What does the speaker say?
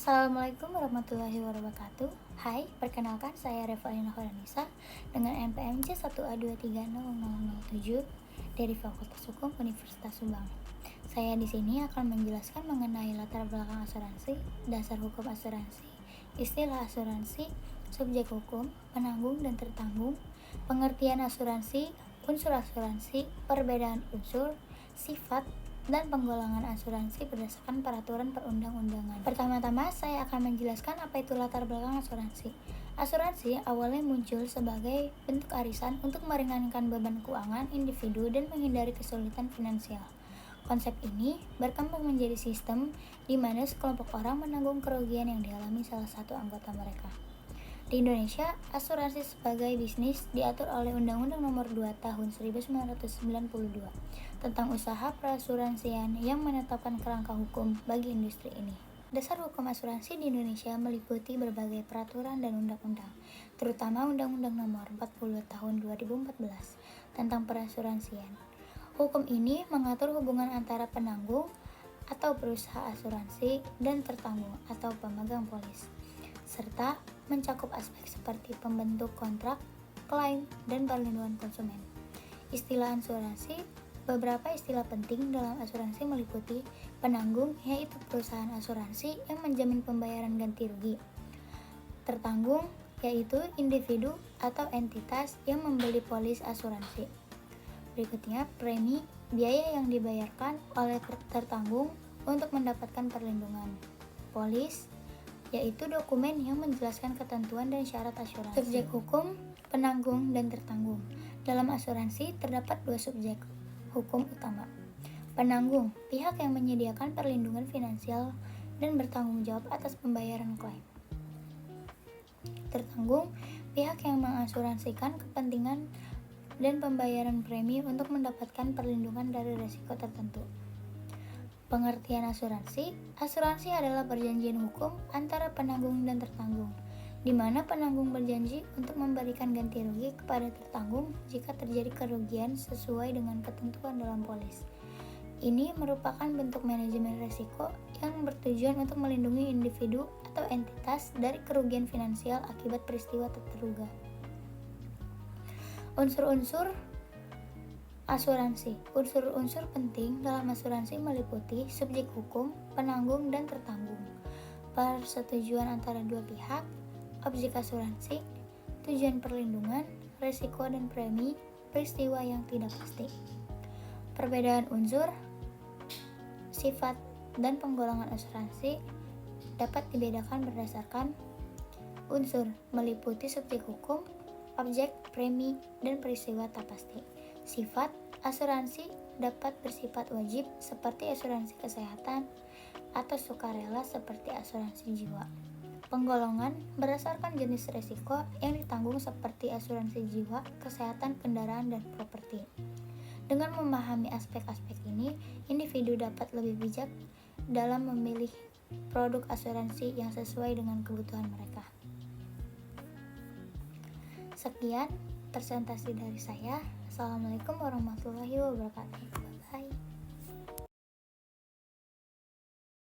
Assalamualaikum warahmatullahi wabarakatuh. Hai, perkenalkan saya Revalina Horanisa dengan NPM C1A2300007 dari Fakultas Hukum Universitas Subang. Saya di sini akan menjelaskan mengenai latar belakang asuransi, dasar hukum asuransi, istilah asuransi, subjek hukum, penanggung dan tertanggung, pengertian asuransi, unsur asuransi, perbedaan unsur, sifat, dan penggolongan asuransi berdasarkan peraturan perundang-undangan. Pertama-tama, saya akan menjelaskan apa itu latar belakang asuransi. Asuransi awalnya muncul sebagai bentuk arisan untuk meringankan beban keuangan individu dan menghindari kesulitan finansial. Konsep ini berkembang menjadi sistem di mana sekelompok orang menanggung kerugian yang dialami salah satu anggota mereka. Di Indonesia, asuransi sebagai bisnis diatur oleh Undang-Undang Nomor 2 Tahun 1992 tentang usaha perasuransian yang menetapkan kerangka hukum bagi industri ini. Dasar hukum asuransi di Indonesia meliputi berbagai peraturan dan undang-undang, terutama Undang-Undang Nomor 40 Tahun 2014 tentang perasuransian. Hukum ini mengatur hubungan antara penanggung atau berusaha asuransi dan tertanggung atau pemegang polis, serta mencakup aspek seperti pembentuk kontrak, klaim, dan perlindungan konsumen. Istilah asuransi, beberapa istilah penting dalam asuransi meliputi penanggung, yaitu perusahaan asuransi yang menjamin pembayaran ganti rugi. Tertanggung, yaitu individu atau entitas yang membeli polis asuransi. Berikutnya, premi, biaya yang dibayarkan oleh tertanggung untuk mendapatkan perlindungan. Polis, yaitu dokumen yang menjelaskan ketentuan dan syarat asuransi. Subjek hukum, penanggung, dan tertanggung. Dalam asuransi terdapat dua subjek hukum utama. Penanggung, pihak yang menyediakan perlindungan finansial dan bertanggung jawab atas pembayaran klaim. Tertanggung, pihak yang mengasuransikan kepentingan dan pembayaran premi untuk mendapatkan perlindungan dari risiko tertentu. Pengertian asuransi, asuransi adalah perjanjian hukum antara penanggung dan tertanggung, di mana penanggung berjanji untuk memberikan ganti rugi kepada tertanggung jika terjadi kerugian sesuai dengan ketentuan dalam polis. Ini merupakan bentuk manajemen risiko yang bertujuan untuk melindungi individu atau entitas dari kerugian finansial akibat peristiwa tak terduga. Unsur-unsur asuransi. Unsur-unsur penting dalam asuransi meliputi subjek hukum, penanggung, dan tertanggung, persetujuan antara dua pihak, objek asuransi, tujuan perlindungan, risiko dan premi, peristiwa yang tidak pasti. Perbedaan unsur, sifat, dan penggolongan asuransi dapat dibedakan berdasarkan unsur meliputi subjek hukum, objek, premi, dan peristiwa tak pasti. Sifat, asuransi dapat bersifat wajib seperti asuransi kesehatan atau sukarela seperti asuransi jiwa. Penggolongan berdasarkan jenis risiko yang ditanggung seperti asuransi jiwa, kesehatan, kendaraan, dan properti. Dengan memahami aspek-aspek ini, individu dapat lebih bijak dalam memilih produk asuransi yang sesuai dengan kebutuhan mereka. Sekian presentasi dari saya. Assalamualaikum warahmatullahi wabarakatuh.